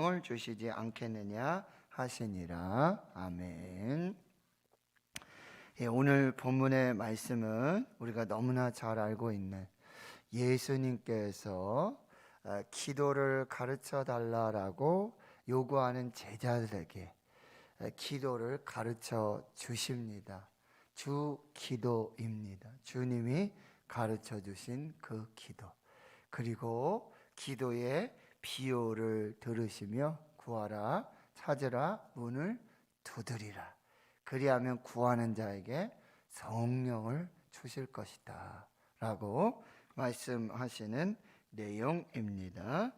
생명을 주시지 않겠느냐 하시니라. 아멘. 오늘 본문의 말씀은 우리가 너무나 잘 알고 있는 예수님께서 기도를 가르쳐 달라라고 요구하는 제자들에게 기도를 가르쳐 주십니다. 주 기도입니다. 주님이 가르쳐 주신 그 기도. 그리고 기도의 비유를 들으시며 구하라, 찾으라, 문을 두드리라. 그리하면 구하는 자에게 성령을 주실 것이다 라고 말씀하시는 내용입니다.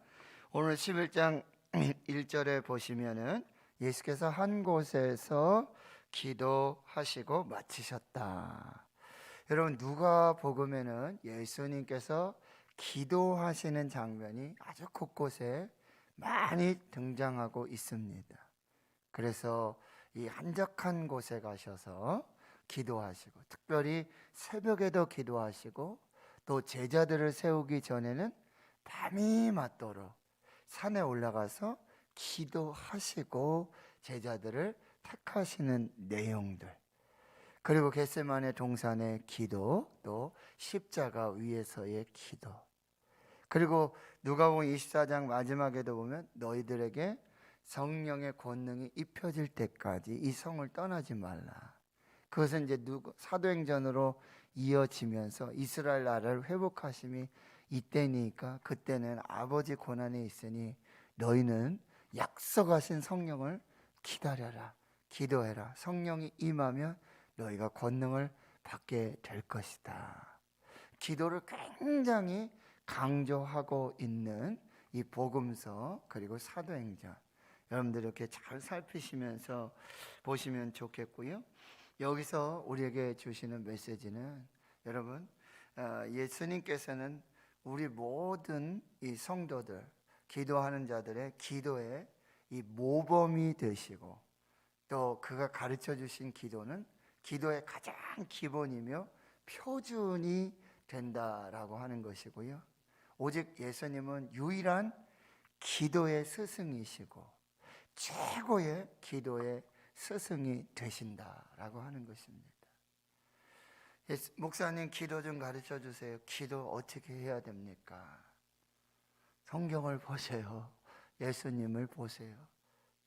오늘 11장 1절에 보시면은 예수께서 한 곳에서 기도하시고 마치셨다. 여러분, 누가복음에는 예수님께서 기도하시는 장면이 아주 곳곳에 많이 등장하고 있습니다. 그래서 이 한적한 곳에 가셔서 기도하시고, 특별히 새벽에도 기도하시고, 또 제자들을 세우기 전에는 밤이 맞도록 산에 올라가서 기도하시고 제자들을 택하시는 내용들, 그리고 겟세마네 동산의 기도, 또 십자가 위에서의 기도, 그리고 누가복음 24장 마지막에도 보면 너희들에게 성령의 권능이 입혀질 때까지 이 성을 떠나지 말라. 그것은 이제 사도행전으로 이어지면서 이스라엘 나라를 회복하심이 이때니까, 그때는 아버지 고난에 있으니 너희는 약속하신 성령을 기다려라, 기도해라. 성령이 임하면 너희가 권능을 받게 될 것이다. 기도를 굉장히 강조하고 있는 이 복음서, 그리고 사도행전, 여러분들 이렇게 잘 살피시면서 보시면 좋겠고요. 여기서 우리에게 주시는 메시지는, 여러분, 예수님께서는 우리 모든 이 성도들, 기도하는 자들의 기도에 이 모범이 되시고, 또 그가 가르쳐 주신 기도는 기도의 가장 기본이며 표준이 된다라고 하는 것이고요. 오직 예수님은 유일한 기도의 스승이시고 최고의 기도의 스승이 되신다라고 하는 것입니다. 목사님, 기도 좀 가르쳐 주세요. 기도 어떻게 해야 됩니까? 성경을 보세요. 예수님을 보세요.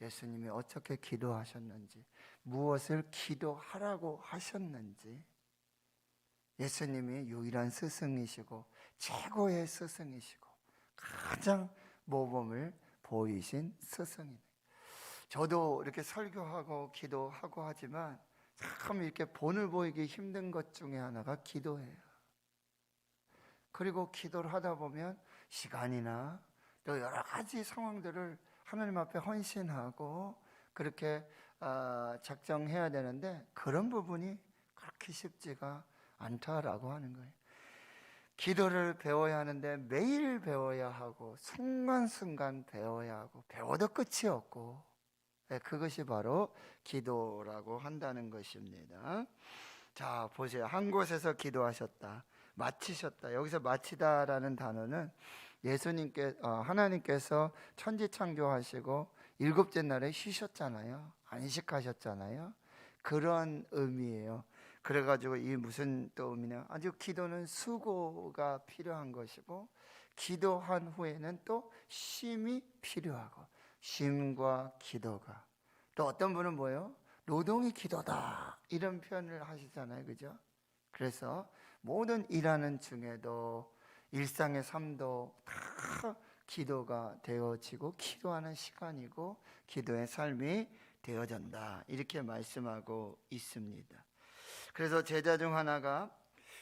예수님이 어떻게 기도하셨는지, 무엇을 기도하라고 하셨는지. 예수님이 유일한 스승이시고 최고의 스승이시고 가장 모범을 보이신 스승이네. 저도 이렇게 설교하고 기도하고 하지만 참 이렇게 본을 보이기 힘든 것 중에 하나가 기도예요. 그리고 기도를 하다 보면 시간이나 또 여러 가지 상황들을 하나님 앞에 헌신하고 그렇게 작정해야 되는데, 그런 부분이 그렇게 쉽지가 않다라고 하는 거예요. 기도를 배워야 하는데 매일 배워야 하고 순간순간 배워야 하고 배워도 끝이 없고, 그것이 바로 기도라고 한다는 것입니다. 자, 보세요. 한 곳에서 기도하셨다, 마치셨다. 여기서 마치다라는 단어는 하나님께서 천지 창조하시고 일곱째 날에 쉬셨잖아요. 안식하셨잖아요. 그런 의미예요. 그래가지고 이 무슨 또 의미냐, 아주 기도는 수고가 필요한 것이고, 기도한 후에는 또 쉼이 필요하고, 쉼과 기도가, 또 어떤 분은 뭐예요? 노동이 기도다, 이런 표현을 하시잖아요. 그죠? 그래서 모든 일하는 중에도 일상의 삶도 다 기도가 되어지고 기도하는 시간이고 기도의 삶이 되어진다, 이렇게 말씀하고 있습니다. 그래서 제자 중 하나가,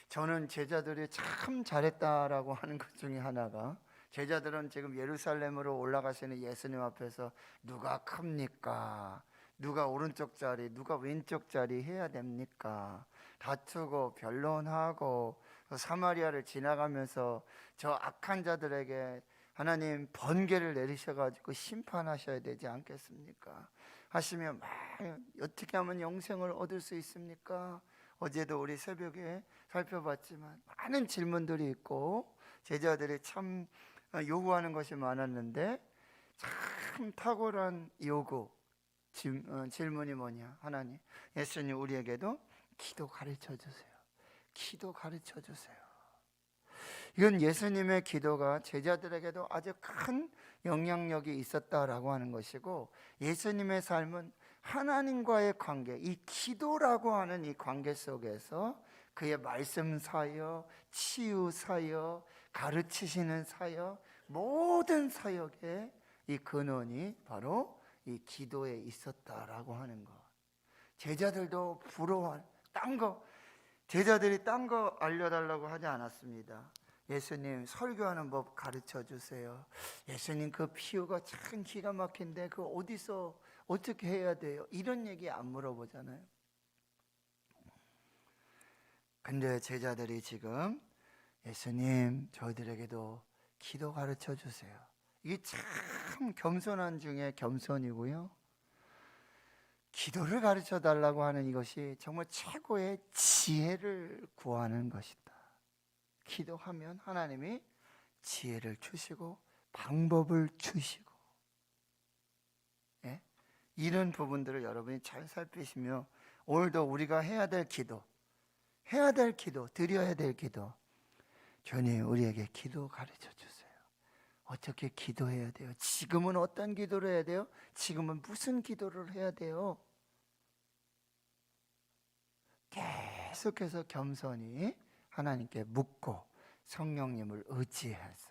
저는 제자들이 참 잘했다라고 하는 것 중에 하나가, 제자들은 지금 예루살렘으로 올라가시는 예수님 앞에서 누가 큽니까? 누가 오른쪽 자리, 누가 왼쪽 자리 해야 됩니까? 다투고 변론하고 사마리아를 지나가면서 저 악한 자들에게 하나님 번개를 내리셔가지고 심판하셔야 되지 않겠습니까? 하시면 막 어떻게 하면 영생을 얻을 수 있습니까? 어제도 우리 새벽에 살펴봤지만 많은 질문들이 있고 제자들이 참 요구하는 것이 많았는데, 참 탁월한 요구, 질문이 뭐냐? 하나님, 예수님 우리에게도 기도 가르쳐 주세요. 기도 가르쳐 주세요. 이건 예수님의 기도가 제자들에게도 아주 큰 영향력이 있었다라고 하는 것이고, 예수님의 삶은 하나님과의 관계, 이 기도라고 하는 이 관계 속에서 그의 말씀 사역, 치유 사역, 가르치시는 사역, 모든 사역의 이 근원이 바로 이 기도에 있었다라고 하는 것. 제자들도 부러워할, 제자들이 딴 거 알려달라고 하지 않았습니다. 예수님 설교하는 법 가르쳐 주세요. 예수님 그 비유가 참 기가 막힌데 그 어디서 어떻게 해야 돼요? 이런 얘기 안 물어보잖아요. 근데 제자들이 지금 예수님 저희들에게도 기도 가르쳐 주세요. 이게 참 겸손한 중에 겸손이고요. 기도를 가르쳐 달라고 하는 이것이 정말 최고의 지혜를 구하는 것이다. 기도하면 하나님이 지혜를 주시고 방법을 주시고, 예? 이런 부분들을 여러분이 잘 살피시며 오늘도 우리가 해야 될 기도, 드려야 될 기도, 주님 우리에게 기도 가르쳐 주세요. 어떻게 기도해야 돼요? 지금은 어떤 기도를 해야 돼요? 지금은 무슨 기도를 해야 돼요? 계속해서 겸손히 하나님께 묻고 성령님을 의지해서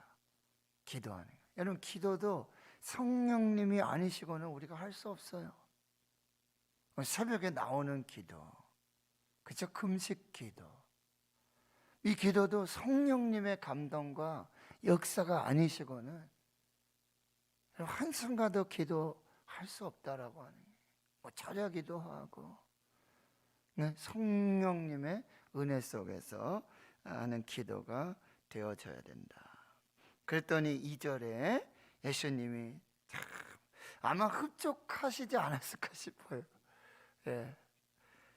기도하는 거예요. 여러분, 기도도 성령님이 아니시고는 우리가 할 수 없어요. 새벽에 나오는 기도, 그쵸? 금식 기도, 이 기도도 성령님의 감동과 역사가 아니시고는 한순간도 기도할 수 없다라고 하는 거예요. 뭐 절야 기도하고, 네, 성령님의 은혜 속에서 하는 기도가 되어져야 된다. 그랬더니 2절에 예수님이 참 아마 흡족하시지 않았을까 싶어요. 예,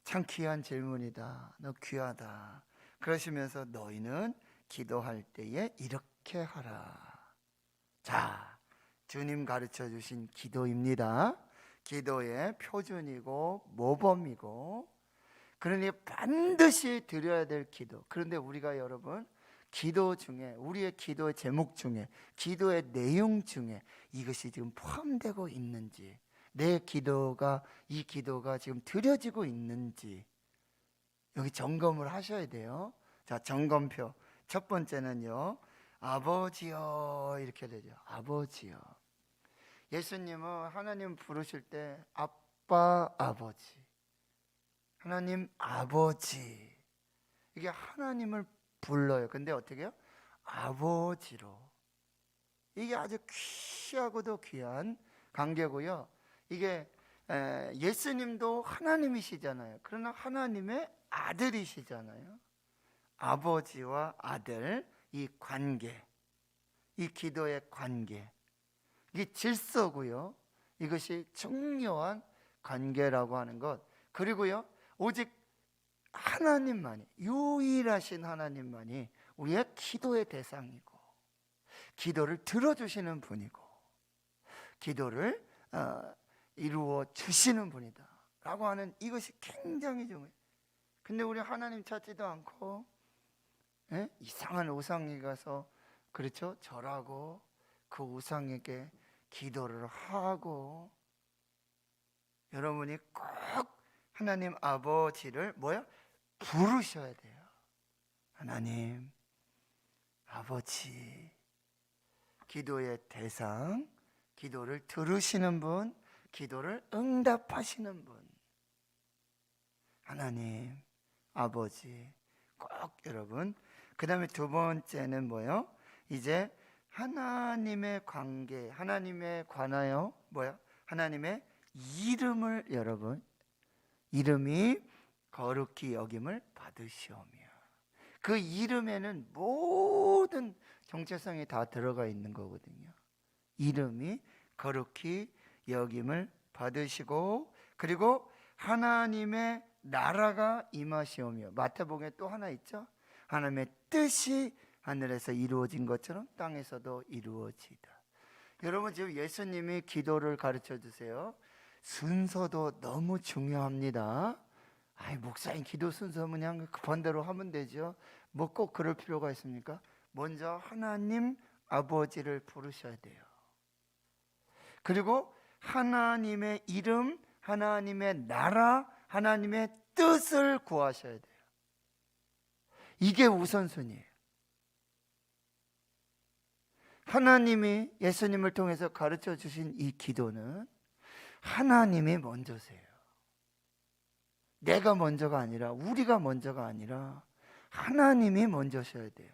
참 귀한 질문이다. 너 귀하다. 그러시면서 너희는 기도할 때에 이렇게 하라. 자, 주님 가르쳐 주신 기도입니다. 기도의 표준이고 모범이고, 그러니 반드시 드려야 될 기도. 그런데 우리가 여러분, 기도 중에, 우리의 기도의 제목 중에, 기도의 내용 중에 이것이 지금 포함되고 있는지, 내 기도가, 이 기도가 지금 드려지고 있는지 여기 점검을 하셔야 돼요. 자, 점검표 첫 번째는요, 아버지여 이렇게 되죠. 아버지여. 예수님은 하나님 부르실 때 아빠, 아버지, 하나님 아버지, 이게 하나님을 불러요. 근데 어떻게 해요? 아버지로. 이게 아주 귀하고도 귀한 관계고요. 이게 예수님도 하나님이시잖아요. 그러나 하나님의 아들이시잖아요. 아버지와 아들, 이 관계, 이 기도의 관계, 이게 질서고요. 이것이 중요한 관계라고 하는 것. 그리고요, 오직 하나님만이, 유일하신 하나님만이 우리의 기도의 대상이고, 기도를 들어주시는 분이고, 기도를 이루어 주시는 분이다 라고 하는 이것이 굉장히 중요해요. 근데 우리 하나님 찾지도 않고, 예? 이상한 우상에 가서, 그렇죠? 절하고 그 우상에게 기도를 하고, 여러분이 꼭 하나님 아버지를 뭐야? 부르셔야 돼요. 하나님 아버지. 기도의 대상, 기도를 들으시는 분, 기도를 응답하시는 분, 하나님 아버지. 꼭 여러분. 그 다음에 두 번째는 뭐예요? 이제 하나님의 관계, 하나님에 관하여 뭐야? 하나님의 이름을, 여러분, 이름이 거룩히 여김을 받으시오며. 그 이름에는 모든 정체성이 다 들어가 있는 거거든요. 이름이 거룩히 여김을 받으시고, 그리고 하나님의 나라가 임하시오며. 마태복음에 또 하나 있죠? 하나님의 뜻이 하늘에서 이루어진 것처럼 땅에서도 이루어지다. 여러분 지금 예수님이 기도를 가르쳐 주세요. 순서도 너무 중요합니다. 아이, 목사님 기도 순서 그냥 급한 대로 하면 되죠. 뭐 꼭 그럴 필요가 있습니까? 먼저 하나님 아버지를 부르셔야 돼요. 그리고 하나님의 이름, 하나님의 나라, 하나님의 뜻을 구하셔야 돼요. 이게 우선순위예요. 하나님이 예수님을 통해서 가르쳐 주신 이 기도는 하나님이 먼저세요. 내가 먼저가 아니라, 우리가 먼저가 아니라 하나님이 먼저셔야 돼요.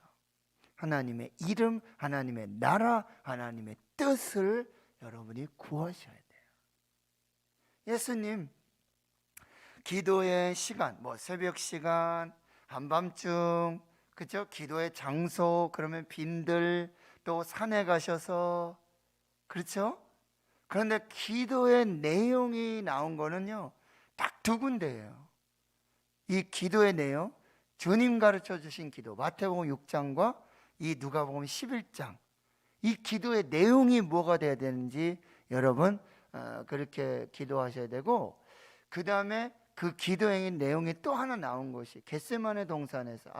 하나님의 이름, 하나님의 나라, 하나님의 뜻을 여러분이 구하셔야 돼요. 예수님 기도의 시간, 뭐 새벽 시간, 한밤중, 그죠? 기도의 장소, 그러면 빈들, 또 산에 가셔서, 그렇죠? 그런데 기도의 내용이 나온 거는요, 딱 두 군데예요. 이 기도의 내용, 주님 가르쳐 주신 기도, 마태복음 6장과 이 누가복음 11장, 이 기도의 내용이 뭐가 돼야 되는지 여러분 그렇게 기도하셔야 되고, 그 다음에 그 기도의 내용이 또 하나 나온 것이 겟세마네 동산에서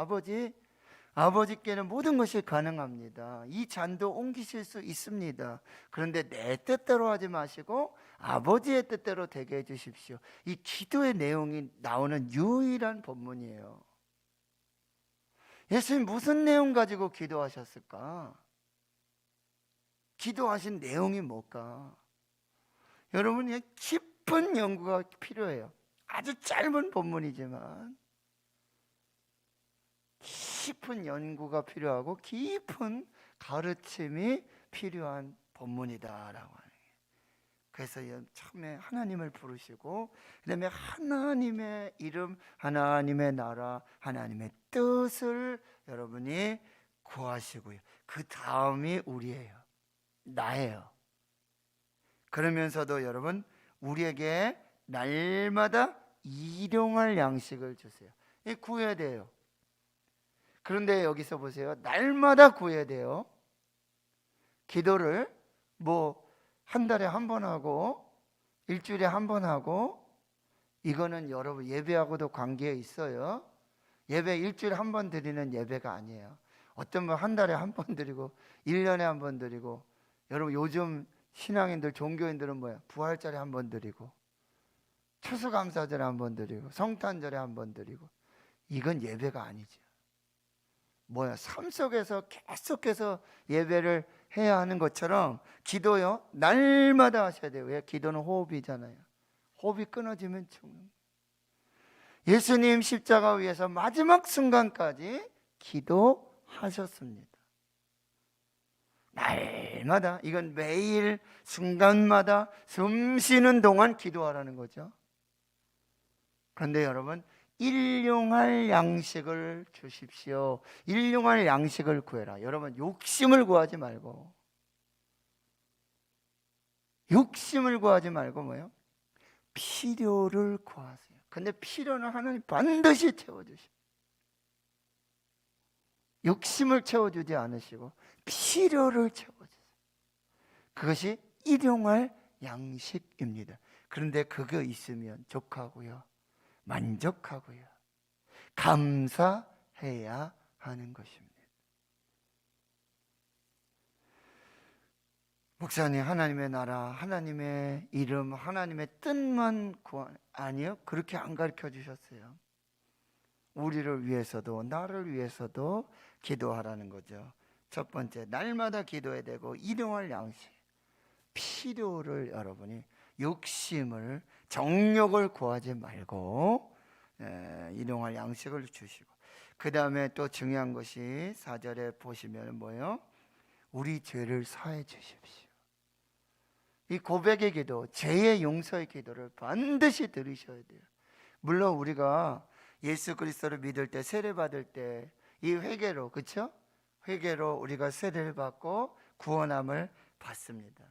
아버지께는 모든 것이 가능합니다. 이 잔도 옮기실 수 있습니다. 그런데 내 뜻대로 하지 마시고 아버지의 뜻대로 되게 해주십시오. 이 기도의 내용이 나오는 유일한 본문이에요. 예수님 무슨 내용 가지고 기도하셨을까? 기도하신 내용이 뭘까? 여러분이 깊은 연구가 필요해요. 아주 짧은 본문이지만 깊은 연구가 필요하고 깊은 가르침이 필요한 본문이다라고 하는 거예요. 그래서 처음에 하나님을 부르시고, 그다음에 하나님의 이름, 하나님의 나라, 하나님의 뜻을 여러분이 구하시고요. 그 다음이 우리예요. 나예요. 그러면서도 여러분 우리에게 날마다 일용할 양식을 주세요. 구해야 돼요. 그런데 여기서 보세요. 날마다 구해야 돼요. 기도를 뭐 한 달에 한 번 하고 일주일에 한 번 하고, 이거는 여러분 예배하고도 관계가 있어요. 예배 일주일에 한 번 드리는 예배가 아니에요. 어떤 분 한 달에 한 번 드리고 1년에 한 번 드리고, 여러분 요즘 신앙인들 종교인들은 뭐야? 부활절에 한 번 드리고 추수감사절에 한 번 드리고 성탄절에 한 번 드리고, 이건 예배가 아니죠. 뭐야? 삶 속에서 계속해서 예배를 해야 하는 것처럼 기도요, 날마다 하셔야 돼요. 왜? 기도는 호흡이잖아요. 호흡이 끊어지면 죽는. 예수님 십자가 위에서 마지막 순간까지 기도하셨습니다. 날마다, 이건 매일 순간마다 숨 쉬는 동안 기도하라는 거죠. 그런데 여러분, 일용할 양식을 주십시오. 일용할 양식을 구해라. 여러분 욕심을 구하지 말고, 뭐예요? 필요를 구하세요. 근데 필요는 하나님 반드시 채워주시고, 욕심을 채워주지 않으시고 필요를 채워주세요. 그것이 일용할 양식입니다. 그런데 그거 있으면 족하고요, 만족하고요, 감사해야 하는 것입니다. 목사님, 하나님의 나라, 하나님의 이름, 하나님의 뜻만 아니요, 그렇게 안 가르쳐 주셨어요. 우리를 위해서도 나를 위해서도 기도하라는 거죠. 첫 번째, 날마다 기도해야 되고, 일용할 양식, 필요를 여러분이 욕심을, 정욕을 구하지 말고 일용할 양식을 주시고, 그 다음에 또 중요한 것이 4절에 보시면 뭐예요? 우리 죄를 사해 주십시오. 이 고백의 기도, 죄의 용서의 기도를 반드시 들으셔야 돼요. 물론 우리가 예수 그리스도를 믿을 때, 세례 받을 때 이 회개로, 그렇죠? 회개로 우리가 세례를 받고 구원함을 받습니다.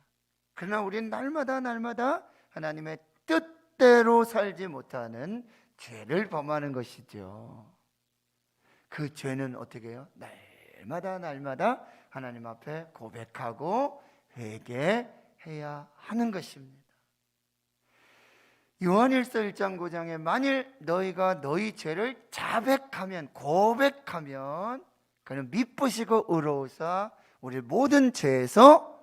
그러나 우리는 날마다 하나님의 뜻대로 살지 못하는 죄를 범하는 것이죠. 그 죄는 어떻게 해요? 날마다 하나님 앞에 고백하고 회개해야 하는 것입니다. 요한일서 1장 9장에 만일 너희가 너희 죄를 자백하면, 고백하면 그는 미쁘시고 의로우사 우리 모든 죄에서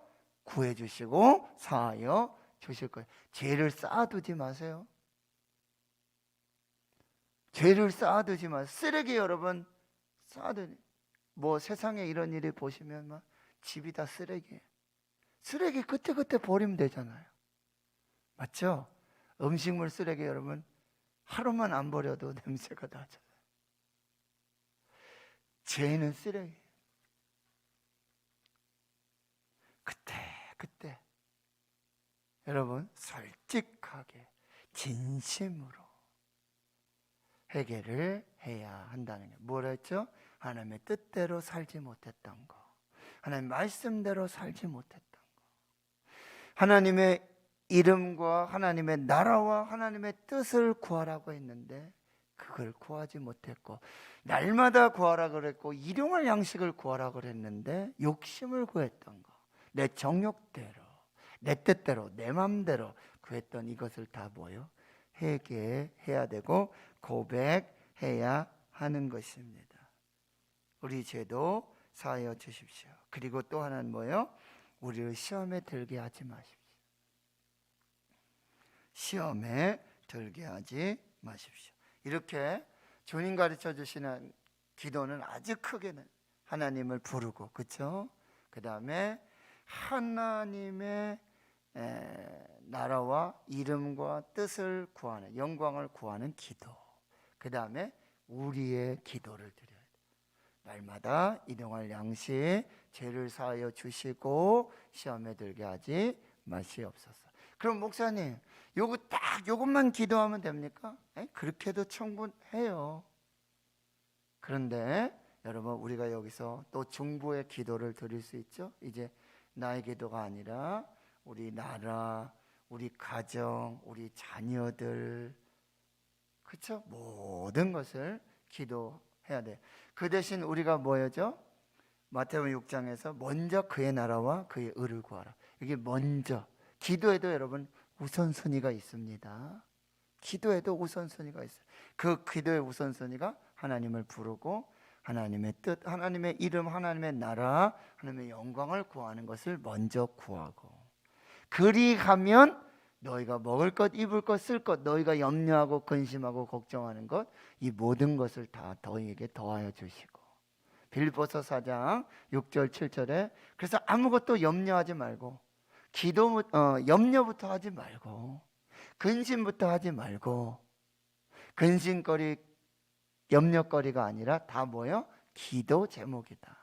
구해 주시고 사하여 주실 거예요. 죄를 쌓아두지 마세요. 죄를 쌓아두지 마세요. 쓰레기 여러분 쌓아두니, 뭐 세상에 이런 일이 보시면 막 집이 다 쓰레기예요. 쓰레기 그때그때 버리면 되잖아요. 맞죠? 음식물 쓰레기 여러분 하루만 안 버려도 냄새가 나잖아요. 죄는 쓰레기. 그때 여러분 솔직하게 진심으로 회개를 해야 한다는 게 뭐라 했죠? 하나님의 뜻대로 살지 못했던 거, 하나님의 말씀대로 살지 못했던 거, 하나님의 이름과 하나님의 나라와 하나님의 뜻을 구하라고 했는데 그걸 구하지 못했고, 날마다 구하라 그랬고 일용할 양식을 구하라 그랬는데 욕심을 구했던 거, 내 정욕대로, 내 뜻대로, 내 마음대로 구했던 이것을 다 뭐요? 회개해야 되고 고백해야 하는 것입니다. 우리 죄도 사하여 주십시오. 그리고 또 하나는 뭐요? 우리를 시험에 들게 하지 마십시오. 시험에 들게 하지 마십시오. 이렇게 주님 가르쳐 주시는 기도는 아주 크게는 하나님을 부르고, 그렇죠? 그 다음에 하나님의 나라와 이름과 뜻을 구하는, 영광을 구하는 기도. 그 다음에 우리의 기도를 드려야 돼. 날마다 일용할 양식 죄를 사하여 주시고 시험에 들게 하지 마시옵소서. 그럼 목사님, 요것만 기도하면 됩니까? 그렇게도 충분해요. 그런데 여러분, 우리가 여기서 또 중보의 기도를 드릴 수 있죠. 이제 나의 기도가 아니라 우리 나라, 우리 가정, 우리 자녀들, 그렇죠? 모든 것을 기도해야 돼요. 그 대신 우리가 뭐였죠? 마태복음 6장에서 먼저 그의 나라와 그의 의를 구하라. 이게 먼저. 기도에도 여러분 우선순위가 있습니다. 기도에도 우선순위가 있어요. 그 기도의 우선순위가 하나님을 부르고 하나님의 뜻, 하나님의 이름, 하나님의 나라, 하나님의 영광을 구하는 것을 먼저 구하고, 그리하면 너희가 먹을 것, 입을 것, 쓸 것, 너희가 염려하고 근심하고 걱정하는 것, 이 모든 것을 다 너희에게 더하여 주시고. 빌립보서 4장 6절 7절에 그래서 아무것도 염려하지 말고, 염려부터 하지 말고, 근심부터 하지 말고, 근심거리, 염려거리가 아니라 다 뭐예요? 기도 제목이다.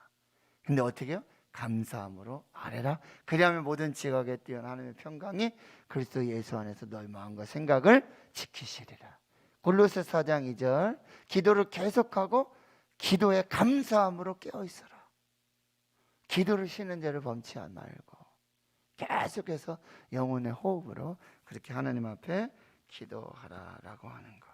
근데 어떻게 해요? 감사함으로 아뢰라. 그리하면 모든 지각에 뛰어난 하나님의 평강이 그리스도 예수 안에서 너희 마음과 생각을 지키시리라. 골로새 4장 2절, 기도를 계속하고 기도에 감사함으로 깨어있어라. 기도를 쉬는 죄를 범치 말고 계속해서 영혼의 호흡으로 그렇게 하나님 앞에 기도하라라고 하는 거.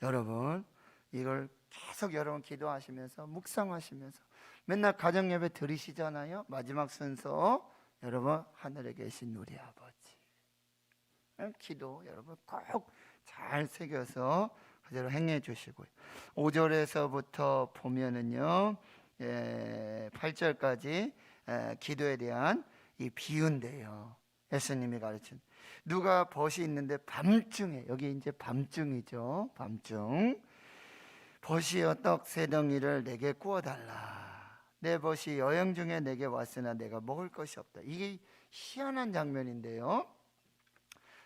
여러분, 이걸 계속 여러분 기도하시면서 묵상하시면서 맨날 가정 예배 드리시잖아요. 마지막 순서 여러분, 하늘에 계신 우리 아버지, 기도 여러분 꼭 잘 새겨서 그대로 행해 주시고요. 5절에서부터 보면은요, 8절까지 기도에 대한 이 비유인데요. 예수님이 가르친, 누가 벗이 있는데 밤중에, 여기 이제 밤중이죠. 밤중, 벗이여 떡 세 덩이를 내게 구워달라. 내 벗이 여행 중에 내게 왔으나 내가 먹을 것이 없다. 이게 희한한 장면인데요.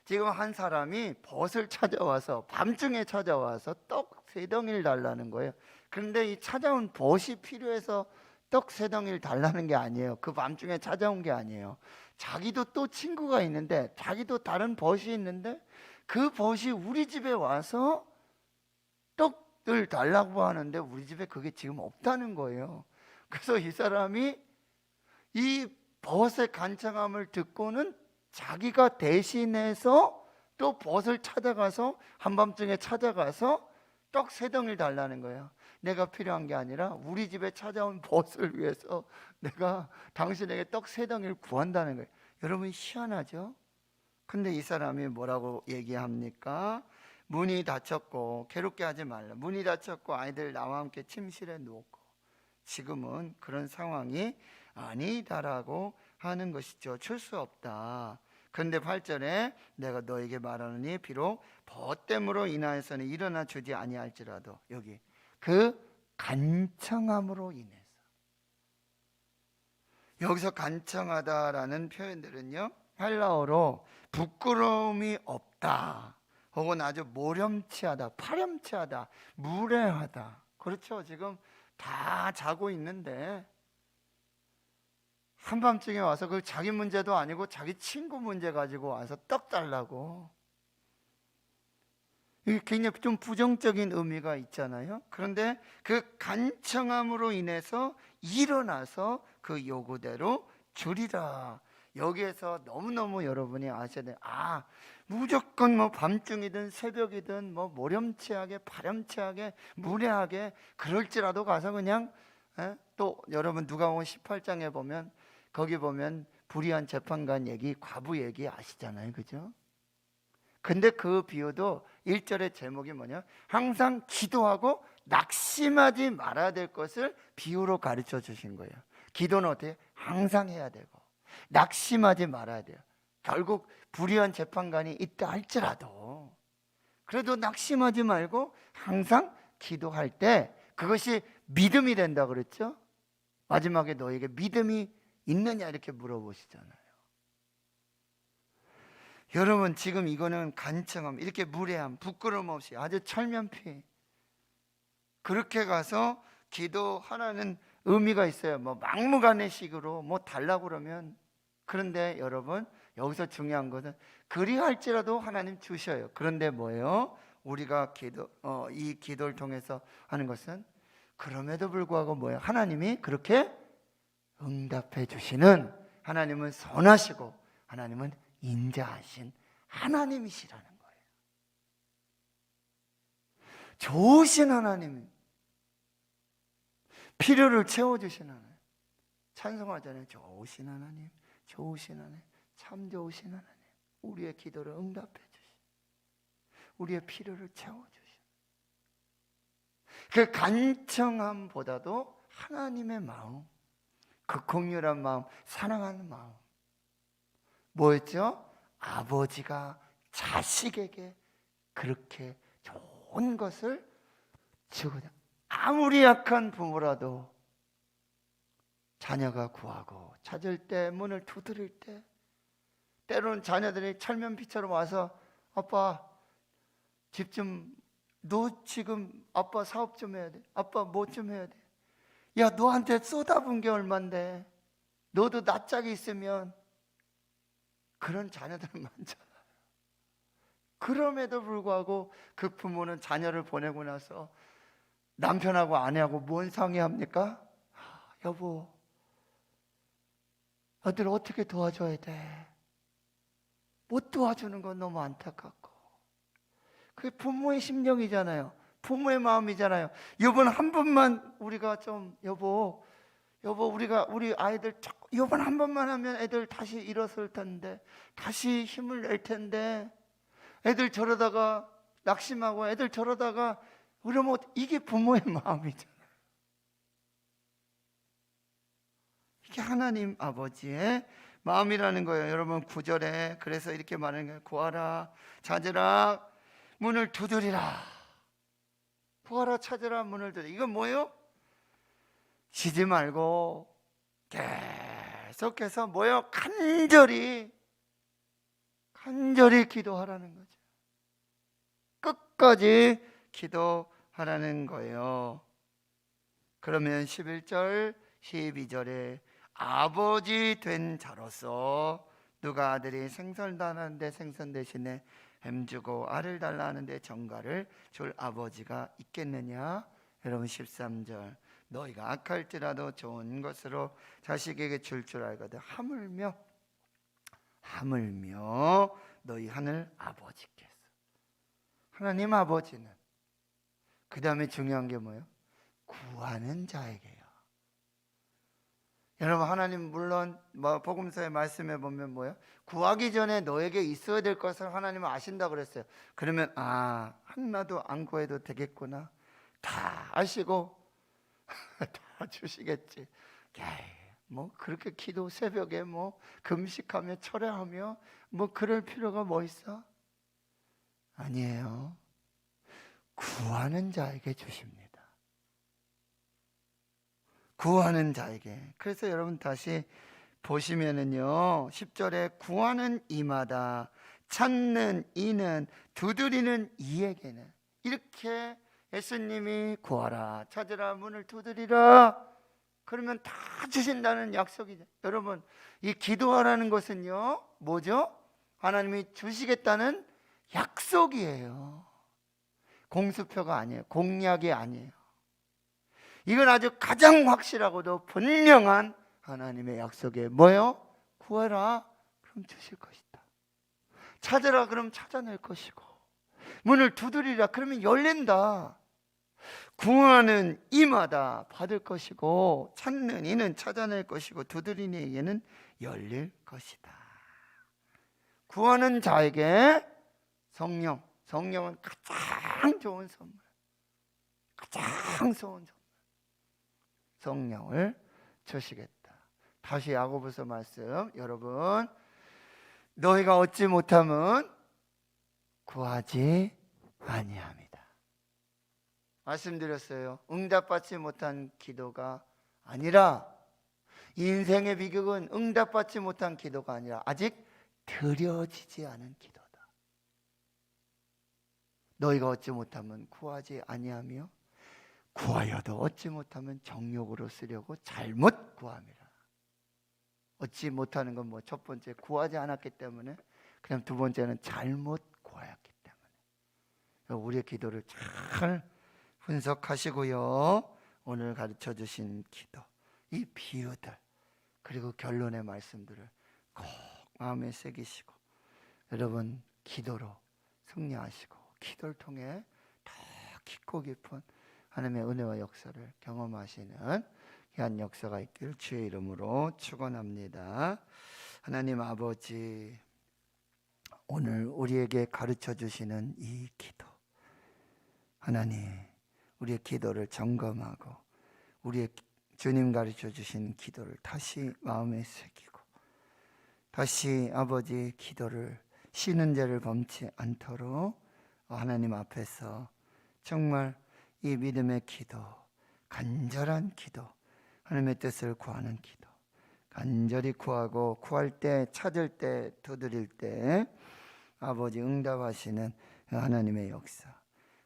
지금 한 사람이 벗을 찾아와서, 밤중에 찾아와서 떡 세 덩이를 달라는 거예요. 그런데 이 찾아온 벗이 필요해서 떡 세 덩이를 달라는 게 아니에요. 그 밤중에 찾아온 게 아니에요. 자기도 또 친구가 있는데, 자기도 다른 벗이 있는데, 그 벗이 우리 집에 와서 떡을 달라고 하는데 우리 집에 그게 지금 없다는 거예요. 그래서 이 사람이 이 벗의 간청함을 듣고는 자기가 대신해서 또 벗을 찾아가서, 한밤중에 찾아가서 떡 세 덩이를 달라는 거예요. 내가 필요한 게 아니라 우리 집에 찾아온 벗을 위해서 내가 당신에게 떡 세 덩이를 구한다는 거예요. 여러분 희한하죠? 근데 이 사람이 뭐라고 얘기합니까? 문이 닫혔고 괴롭게 하지 말라. 문이 닫혔고 아이들 나와 함께 침실에 누웠고 지금은 그런 상황이 아니다라고 하는 것이죠. 줄 수 없다. 그런데 8절에 내가 너에게 말하노니 비록 벗됨으로 인하여서는 일어나 주지 아니할지라도 여기 그 간청함으로 인해서 여기서 간청하다라는 표현들은요 헬라어로 부끄러움이 없다 혹은 아주 모렴치하다 파렴치하다 무례하다 그렇죠. 지금 다 자고 있는데 한밤중에 와서 그 자기 문제도 아니고 자기 친구 문제 가지고 와서 떡 달라고 이게 굉장히 좀 부정적인 의미가 있잖아요. 그런데 그 간청함으로 인해서 일어나서 그 요구대로 주리라. 여기에서 너무너무 여러분이 아셔야 돼요. 무조건 뭐 밤중이든 새벽이든 뭐 모렴치하게 파렴치하게 무례하게 그럴지라도 가서 그냥 또 여러분 누가복음 18장에 보면 거기 보면 불의한 재판관 얘기 과부 얘기 아시잖아요. 그죠? 근데 그 비유도 1절의 제목이 뭐냐? 항상 기도하고 낙심하지 말아야 될 것을 비유로 가르쳐 주신 거예요. 기도는 어떻게? 항상 해야 되고 낙심하지 말아야 돼요. 결국 불의한 재판관이 있다 할지라도 그래도 낙심하지 말고 항상 기도할 때 그것이 믿음이 된다 그랬죠? 마지막에 너에게 믿음이 있느냐 이렇게 물어보시잖아요. 여러분 지금 이거는 간청함 이렇게 무례함 부끄러움 없이 아주 철면피 그렇게 가서 기도하라는 의미가 있어요. 뭐 막무가내식으로 뭐 달라고 그러면 그런데 여러분 여기서 중요한 것은 그리할지라도 하나님 주셔요. 그런데 뭐예요? 우리가 이 기도를 통해서 하는 것은 그럼에도 불구하고 뭐예요? 하나님이 그렇게 응답해 주시는 하나님은 선하시고 하나님은 인자하신 하나님이시라는 거예요. 좋으신 하나님, 필요를 채워주신 하나님. 찬송하잖아요. 좋으신 하나님, 좋으신 하나님, 참 좋으신 하나님. 우리의 기도를 응답해 주신, 우리의 필요를 채워주신 그 간청함보다도 하나님의 마음, 그 공유한 마음, 사랑하는 마음 뭐였죠? 아버지가 자식에게 그렇게 좋은 것을 주거든. 아무리 약한 부모라도 자녀가 구하고 찾을 때 문을 두드릴 때 때로는 자녀들이 철면피처럼 와서 아빠 집 좀 너 지금 아빠 사업 좀 해야 돼. 아빠 뭐 좀 해야 돼. 야 너한테 쏟아부은 게 얼만데 너도 낯짝이 있으면 그런 자녀들은 많잖아요. 그럼에도 불구하고 그 부모는 자녀를 보내고 나서 남편하고 아내하고 뭔 상의합니까? 여보, 아들 어떻게 도와줘야 돼? 못 도와주는 건 너무 안타깝고 그게 부모의 심정이잖아요. 부모의 마음이잖아요. 이번 한 번만 우리가 좀 여보 우리 아이들 이번 한 번만 하면 애들 다시 일어설 텐데 다시 힘을 낼 텐데 애들 저러다가 낙심하고 애들 저러다가 그러면 이게 부모의 마음이잖아요. 이게 하나님 아버지의 마음이라는 거예요. 여러분 9절에 그래서 이렇게 말하는 거예요. 구하라 찾으라 문을 두드리라. 구하라 찾으라 문을 두드리라. 이건 뭐예요? 쉬지 말고 계속해서 뭐예요? 간절히 기도하라는 거죠. 끝까지 기도하라는 거예요. 그러면 11절 12절에 아버지 된 자로서 누가 아들이 생선달라는데 생선 대신에 햄 주고 알을 달라 하는데 정갈을 줄 아버지가 있겠느냐. 여러분 13절 너희가 악할지라도 좋은 것으로 자식에게 줄 알거든 하물며 너희 하늘 아버지께서 하나님 아버지는 그 다음에 중요한 게 뭐예요? 구하는 자에게요. 여러분, 하나님 물론 복음서의 말씀에 보면 뭐예요? 구하기 전에 너에게 있어야 될 것을 하나님은 아신다 그랬어요. 그러면 하나도 안 구해도 되겠구나, 다 아시고 다 주시겠지. 뭐 그렇게 기도 새벽에 뭐 금식하며 철회하며 뭐 그럴 필요가 뭐 있어? 아니에요. 구하는 자에게 주십니다. 구하는 자에게. 그래서 여러분 다시 보시면은요, 10절에 구하는 이마다, 찾는 이는, 두드리는 이에게는, 이렇게 예수님이 구하라, 찾으라, 문을 두드리라, 그러면 다 주신다는 약속이죠. 여러분, 이 기도하라는 것은요 뭐죠? 하나님이 주시겠다는 약속이에요. 공수표가 아니에요. 공약이 아니에요. 이건 아주 가장 확실하고도 분명한 하나님의 약속이에요. 뭐요? 구하라, 그럼 주실 것이다. 찾으라, 그럼 찾아낼 것이고, 문을 두드리라, 그러면 열린다. 구하는 이마다 받을 것이고, 찾는 이는 찾아낼 것이고, 두드리는 이에는 열릴 것이다. 구하는 자에게 성령은 가장 좋은 선물, 가장 좋은 선물, 성령을 주시겠다. 다시 야고보서 말씀, 여러분, 너희가 얻지 못하면 구하지 아니합니다. 말씀드렸어요. 응답받지 못한 기도가 아니라, 인생의 비극은 응답받지 못한 기도가 아니라 아직 드려지지 않은 기도다. 너희가 얻지 못하면 구하지 아니하며, 구하여도 얻지 못하면 정욕으로 쓰려고 잘못 구함이라. 얻지 못하는 건 뭐, 첫 번째 구하지 않았기 때문에, 그냥 두 번째는 잘못 구하였기 때문에. 우리의 기도를 잘 분석하시고요, 오늘 가르쳐 주신 기도, 이 비유들, 그리고 결론의 말씀들을 꼭 마음에 새기시고, 여러분 기도로 승리하시고, 기도를 통해 더 깊고 깊은 하나님의 은혜와 역사를 경험하시는 귀한 역사가 있기를 주의 이름으로 축원합니다. 하나님 아버지, 오늘 우리에게 가르쳐 주시는 이 기도, 하나님, 우리의 기도를 점검하고 우리의 주님 가르쳐 주신 기도를 다시 마음에 새기고, 다시 아버지 기도를 쉬는 죄를 범치 않도록 하나님 앞에서 정말 이 믿음의 기도, 간절한 기도, 하나님의 뜻을 구하는 기도, 간절히 구하고, 구할 때, 찾을 때, 두드릴 때 아버지 응답하시는 하나님의 역사,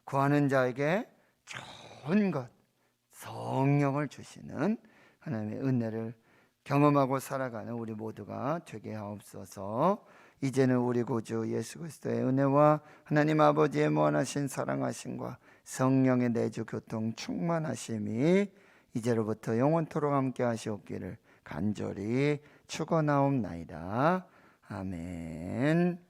구하는 자에게 좋은 것, 성령을 주시는 하나님의 은혜를 경험하고 살아가는 우리 모두가 되게 하옵소서. 이제는 우리 구주 예수 그리스도의 은혜와 하나님 아버지의 무한하신 사랑하심과 성령의 내주 교통 충만하심이 이제로부터 영원토록 함께 하시옵기를 간절히 축원하옵나이다. 아멘.